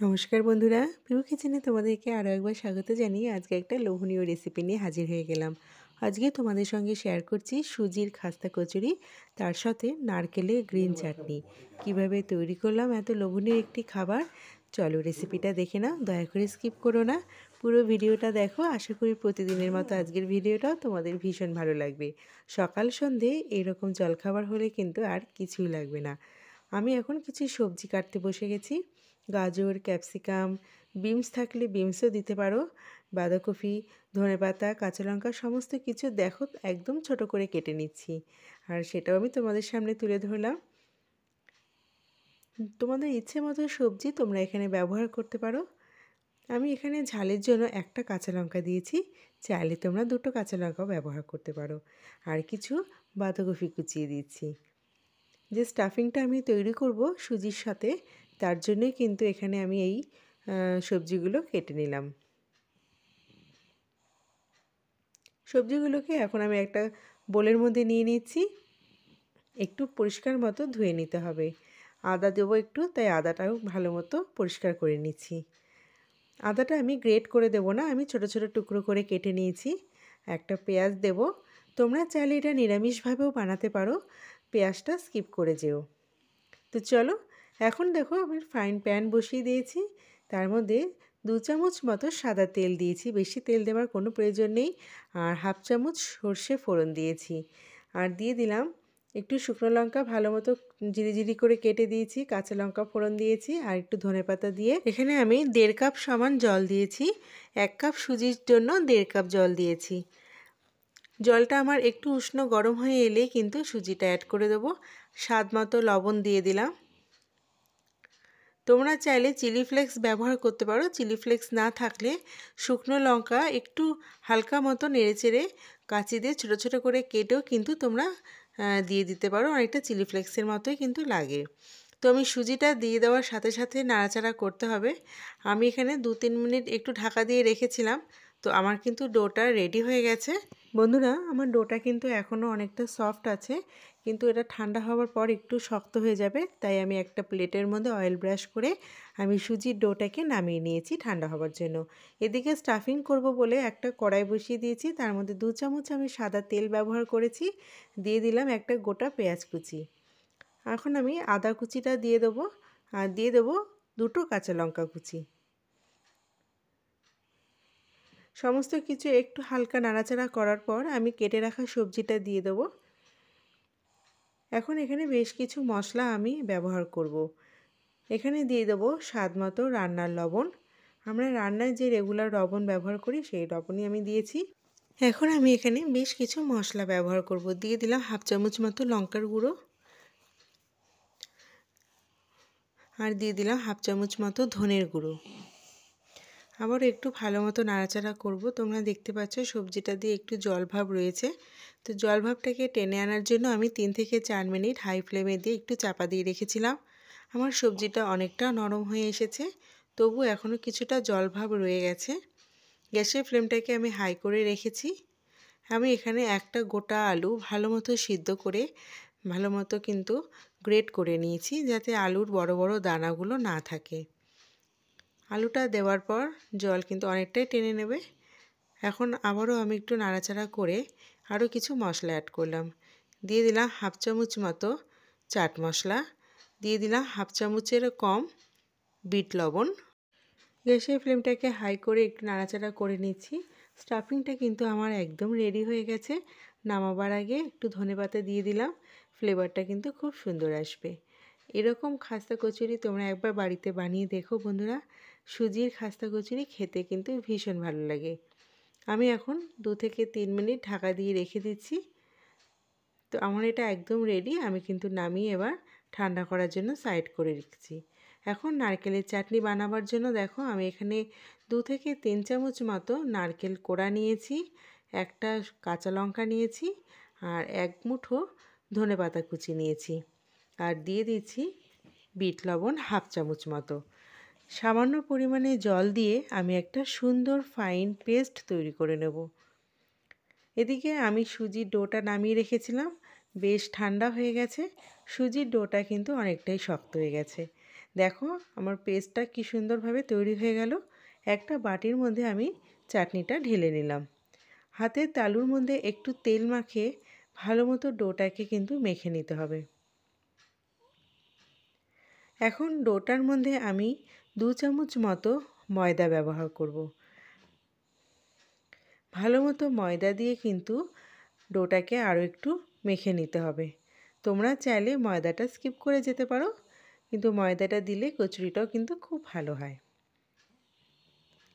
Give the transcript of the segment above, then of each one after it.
নমস্কার বন্ধুরা, পিউ কিচেনে তোমাদেরকে আরও একবার স্বাগত জানিয়ে আজকে একটা লোভনীয় রেসিপি নিয়ে হাজির হয়ে গেলাম। আজকে তোমাদের সঙ্গে শেয়ার করছি সুজির খাস্তা কচুরি, তার সাথে নারকেলের গ্রিন চাটনি। কিভাবে তৈরি করলাম এত লোভনীয় একটি খাবার, চলো রেসিপিটা দেখে নাও। দয়া করে স্কিপ করো না, পুরো ভিডিওটা দেখো। আশা করি প্রতিদিনের মতো আজকের ভিডিওটাও তোমাদের ভীষণ ভালো লাগবে। সকাল সন্ধে এইরকম জলখাবার হলে কিন্তু আর কিছুই লাগবে না। আমি এখন কিছু সবজি কাটতে বসে গেছি। গাজর, ক্যাপসিকাম, বিনস থাকলে বিনসও দিতে পারো, বাঁধাকপি, ধনেপাতা, কাঁচা লঙ্কা সমস্ত কিছু দেখো একদম ছোট করে কেটে নিচ্ছি, আর সেটাও আমি তোমাদের সামনে তুলে ধরলাম। তোমাদের ইচ্ছে মতো সবজি তোমরা এখানে ব্যবহার করতে পারো। আমি এখানে ঝালের জন্য একটা কাঁচা লঙ্কা দিয়েছি, চাইলে তোমরা দুটো কাঁচা লঙ্কাও ব্যবহার করতে পারো। আর কিছু বাঁধাকপি কুচিয়ে দিচ্ছি। যে স্টাফিংটা আমি তৈরি করব সুজির সাথে, তার জন্যই কিন্তু এখানে আমি এই সবজিগুলো কেটে নিলাম। সবজিগুলোকে এখন আমি একটা বোলের মধ্যে নিয়ে নিচ্ছি। একটু পরিষ্কার মতো ধুয়ে নিতে হবে। আদা দেবো একটু, তাই আদাটাও ভালো মতো পরিষ্কার করে নিচ্ছি। আদাটা আমি গ্রেট করে দেবো না, আমি ছোট ছোট টুকরো করে কেটে নিয়েছি। একটা পেঁয়াজ দেব। তোমরা চাইলে এটা নিরামিষভাবেও বানাতে পারো, পেঁয়াজটা স্কিপ করে যেও। তো চলো, এখন দেখো আমি ফ্রাইং প্যান বসিয়ে দিয়েছি। তার মধ্যে 2 চামচ মতো সাদা তেল দিয়েছি, বেশি তেল দেওয়ার কোনো প্রয়োজন নেই। আর হাফ চামচ সর্ষে ফোড়ন দিয়েছি, আর দিয়ে দিলাম একটু শুকনো লঙ্কা ভালো মতো জিরি করে কেটে দিয়েছি, কাঁচা লঙ্কা ফোড়ন দিয়েছি, আর একটু ধনেপাতা দিয়ে এখানে আমি 1.5 কাপ সমান জল দিয়েছি। 1 কাপ সুজির জন্য 1.5 কাপ জল দিয়েছি। জলটা আমার একটু উষ্ণ গরম হয়ে এলেই কিন্তু সুজিটা অ্যাড করে দেবো। স্বাদ মতো লবণ দিয়ে দিলাম। তোমরা চাইলে চিলি ফ্লেক্স ব্যবহার করতে পারো, চিলি ফ্লেক্স না থাকলে শুকনো লঙ্কা একটু হালকা মতো নেড়েচেড়ে কাঁচি দিয়ে ছোটো ছোটো করে কেটেও কিন্তু তোমরা দিয়ে দিতে পারো, অনেকটা চিলি ফ্লেক্সের মতোই কিন্তু লাগে। তো আমি সুজিটা দিয়ে দেওয়ার সাথে সাথে নাড়াচাড়া করতে হবে। আমি এখানে 2-3 মিনিট একটু ঢাকা দিয়ে রেখেছিলাম। তো আমার কিন্তু ডোটা রেডি হয়ে গেছে। বন্ধুরা, আমার ডোটা কিন্তু এখনও অনেকটা সফট আছে, কিন্তু এটা ঠান্ডা হওয়ার পর একটু শক্ত হয়ে যাবে। তাই আমি একটা প্লেটের মধ্যে অয়েল ব্রাশ করে আমি সুজির ডোটাকে নামিয়ে নিয়েছি ঠান্ডা হওয়ার জন্য। এদিকে স্টাফিং করব বলে একটা কড়াই বসিয়ে দিয়েছি, তার মধ্যে 2 চামচ আমি সাদা তেল ব্যবহার করেছি। দিয়ে দিলাম একটা গোটা পেঁয়াজ কুচি। এখন আমি আদা কুচিটা দিয়ে দেবো, আর দিয়ে দেবো 2টো কাঁচা লঙ্কা কুচি। সমস্ত কিছু একটু হালকা নাড়াচাড়া করার পর আমি কেটে রাখা সবজিটা দিয়ে দেবো। এখন এখানে বেশ কিছু মশলা আমি ব্যবহার করব। এখানে দিয়ে দেবো স্বাদ মতো রান্নার লবণ। আমরা রান্নায় যে রেগুলার লবণ ব্যবহার করি সেই লবণই আমি দিয়েছি। এখন আমি এখানে বেশ কিছু মশলা ব্যবহার করব। দিয়ে দিলাম হাফ চামচ মতো লঙ্কার গুঁড়ো, আর দিয়ে দিলাম হাফ চামচ মতো ধনের গুঁড়ো। আবার একটু ভালো মতো নাড়াচাড়া করব। তোমরা দেখতে পাচ্ছ সবজিটা দিয়ে একটু জল ভাব রয়েছে। তো জল ভাবটাকে টেনে আনার জন্য আমি 3 থেকে 4 মিনিট হাই ফ্লেমে দিয়ে একটু চাপা দিয়ে রেখেছিলাম। আমার সবজিটা অনেকটা নরম হয়ে এসেছে, তবু এখনও কিছুটা জল ভাব রয়ে গেছে। গ্যাসের ফ্লেমটাকে আমি হাই করে রেখেছি। আমি এখানে একটা গোটা আলু ভালো মতো সিদ্ধ করে ভালো মতো কিন্তু গ্রেট করে নিয়েছি, যাতে আলুর বড় বড় দানাগুলো না থাকে। আলুটা দেওয়ার পর জল কিন্তু অনেকটাই টেনে নেবে। এখন আবারও আমি একটু নাড়াচাড়া করে আরও কিছু মশলা অ্যাড করলাম। দিয়ে দিলাম হাফ চামচ মতো চাট মশলা, দিয়ে দিলাম হাফ চামচেরও কম বিট লবণ। গ্যাসের ফ্লেমটাকে হাই করে একটু নাড়াচাড়া করে নিচ্ছি। স্টাফিংটা কিন্তু আমার একদম রেডি হয়ে গেছে। নামাবার আগে একটু ধনেপাতা দিয়ে দিলাম, ফ্লেভারটা কিন্তু খুব সুন্দর আসবে। এরকম খাস্তা কচুরি তোমরা একবার বাড়িতে বানিয়ে দেখো বন্ধুরা। সুজির খাস্তা কচুরি খেতে কিন্তু ভীষণ ভালো লাগে। আমি এখন 2 থেকে 3 মিনিট ঢাকা দিয়ে রেখে দিচ্ছি। তো আমার এটা একদম রেডি। আমি কিন্তু নামিয়ে এবার ঠান্ডা করার জন্য সাইড করে রেখেছি। এখন নারকেলের চাটনি বানাবার জন্য দেখো আমি এখানে 2 থেকে 3 চামচ মতো নারকেল কোড়া নিয়েছি, একটা কাঁচা লঙ্কা নিয়েছি, আর 1 মুঠো ধনেপাতা কুচি নিয়েছি, আর দিয়ে দিচ্ছি বিট লবণ হাফ চামচ মতো। সামান্য পরিমাণে জল দিয়ে আমি একটা সুন্দর ফাইন পেস্ট তৈরি করে নেব। এদিকে আমি সুজির ডোটা নামিয়ে রেখেছিলাম, বেশ ঠান্ডা হয়ে গেছে। সুজির ডোটা কিন্তু অনেকটাই শক্ত হয়ে গেছে। দেখো আমার পেস্টটা কি সুন্দরভাবে তৈরি হয়ে গেল। একটা বাটির মধ্যে আমি চাটনিটা ঢেলে নিলাম। হাতের তালুর মধ্যে একটু তেল মাখিয়ে ভালো মতো ডোটাকে কিন্তু মেখে নিতে হবে। এখন ডোটার মধ্যে আমি 2 চামচ মতো ময়দা ব্যবহার করব। ভালো মতো ময়দা দিয়ে কিন্তু ডোটাকে আরও একটু মেখে নিতে হবে। তোমরা চাইলে ময়দাটা স্কিপ করে যেতে পারো, কিন্তু ময়দাটা দিলে কচুরিটাও কিন্তু খুব ভালো হয়।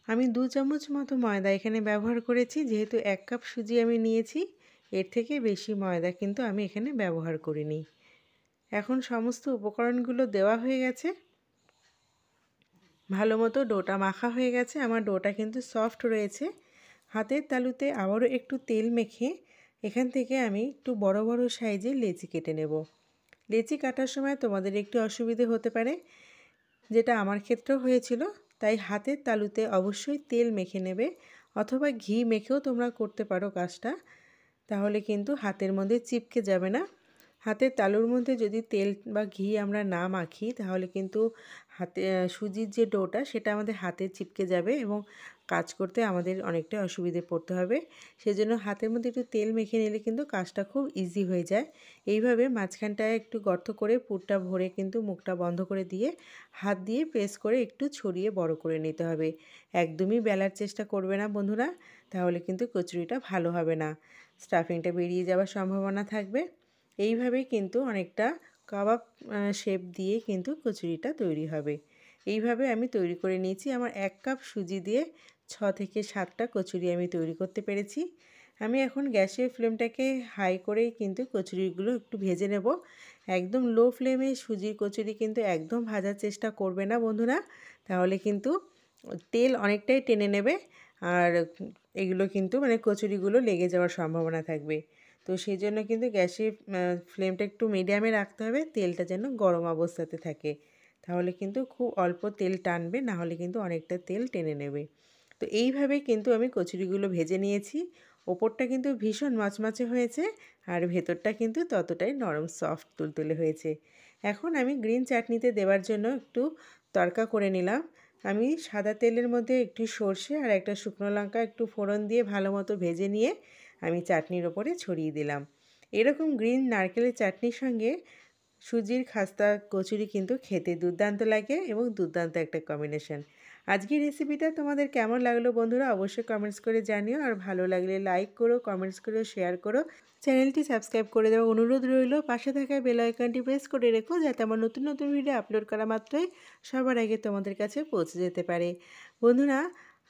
আমি 2 চামচ মতো ময়দা এখানে ব্যবহার করেছি, যেহেতু 1 কাপ সুজি আমি নিয়েছি, এর থেকে বেশি ময়দা কিন্তু আমি এখানে ব্যবহার করিনি। এখন সমস্ত উপকরণগুলো দেওয়া হয়ে গেছে, ভালো মতো ডোটা মাখা হয়ে গেছে। আমার ডোটা কিন্তু সফট রয়েছে। হাতের তালুতে আবারও একটু তেল মেখে এখান থেকে আমি একটু বড় বড় সাইজের লেচি কেটে নেব। লেচি কাটার সময় তোমাদের একটু অসুবিধে হতে পারে, যেটা আমার ক্ষেত্রেও হয়েছিল। তাই হাতের তালুতে অবশ্যই তেল মেখে নেবে, অথবা ঘি মেখেও তোমরা করতে পারো কাজটা, তাহলে কিন্তু হাতের মধ্যে চিপকে যাবে না। হাতের তালুর মধ্যে যদি তেল বা ঘি আমরা না মাখি, তাহলে কিন্তু সুজির যে ডোটা সেটা আমাদের হাতে চিপকে যাবে এবং কাজ করতে আমাদের অনেকটা অসুবিধে পড়তে হবে। সেজন্য হাতের মধ্যে একটু তেল মেখে নিলে কিন্তু কাজটা খুব ইজি হয়ে যায়। এইভাবে মাঝখানটায় একটু গর্ত করে পুরটা ভরে কিন্তু মুখটা বন্ধ করে দিয়ে হাত দিয়ে প্রেস করে একটু ছড়িয়ে বড় করে নিতে হবে। একদমই বেলার চেষ্টা করবে না বন্ধুরা, তাহলে কিন্তু কচুরিটা ভালো হবে না, স্টাফিংটা বেরিয়ে যাওয়ার সম্ভাবনা থাকবে। এইভাবেই কিন্তু অনেকটা কাবাব শেপ দিয়ে কিন্তু কচুরিটা তৈরি হবে। এইভাবে আমি তৈরি করে নিয়েছি। আমার 1 কাপ সুজি দিয়ে 6 থেকে 7টা কচুরি আমি তৈরি করতে পেরেছি। আমি এখন গ্যাসের ফ্লেমটাকে হাই করেই কিন্তু কচুরিগুলো একটু ভেজে নেব। একদম লো ফ্লেমে সুজির কচুরি কিন্তু একদম ভাজার চেষ্টা করবে না বন্ধুরা, তাহলে কিন্তু তেল অনেকটাই টেনে নেবে আর এগুলো কিন্তু কচুরিগুলো লেগে যাওয়ার সম্ভাবনা থাকবে। তো সেই জন্য কিন্তু গ্যাসের ফ্লেমটা একটু মিডিয়ামে রাখতে হবে, তেলটা যেন গরম অবস্থাতে থাকে, তাহলে কিন্তু খুব অল্প তেল টানবে, না হলে কিন্তু অনেকটা তেল টেনে নেবে। তো এইভাবে কিন্তু আমি কচুরিগুলো ভেজে নিয়েছি। ওপরটা কিন্তু ভীষণ মচমচে হয়েছে আর ভেতরটা কিন্তু ততটাই নরম সফট তুলতুলে হয়েছে। এখন আমি গ্রিন চাটনিতে দেওয়ার জন্য একটু তড়কা করে নিলাম। আমি সাদা তেলের মধ্যে একটু সর্ষে আর একটা শুকনো লঙ্কা একটু ফোড়ন দিয়ে ভালো মতো ভেজে নিয়ে আমি চাটনির ওপরে ছড়িয়ে দিলাম। এরকম গ্রিন নারকেলের চাটনির সঙ্গে সুজির খাস্তা কচুরি কিন্তু খেতে দুর্দান্ত লাগে এবং দুর্দান্ত একটা কম্বিনেশন। আজকের রেসিপিটা তোমাদের কেমন লাগলো বন্ধুরা, অবশ্যই কমেন্টস করে জানিও। আর ভালো লাগলে লাইক করো, কমেন্টস করো, শেয়ার করো। চ্যানেলটি সাবস্ক্রাইব করে দেওয়ার অনুরোধ রইল। পাশে থাকা বেল আইকনটি প্রেস করে রেখো, যাতে আমার নতুন নতুন ভিডিও আপলোড করা মাত্রই সবার আগে তোমাদের কাছে পৌঁছে যেতে পারে। বন্ধুরা,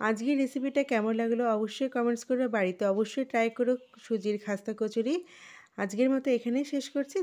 আজকের রেসিপিটা কেমন লাগলো অবশ্যই কমেন্টস করো। বাড়িতে অবশ্যই ট্রাই করো সুজির খাস্তা কচুরি। আজকের মতো এখানেই শেষ করছি।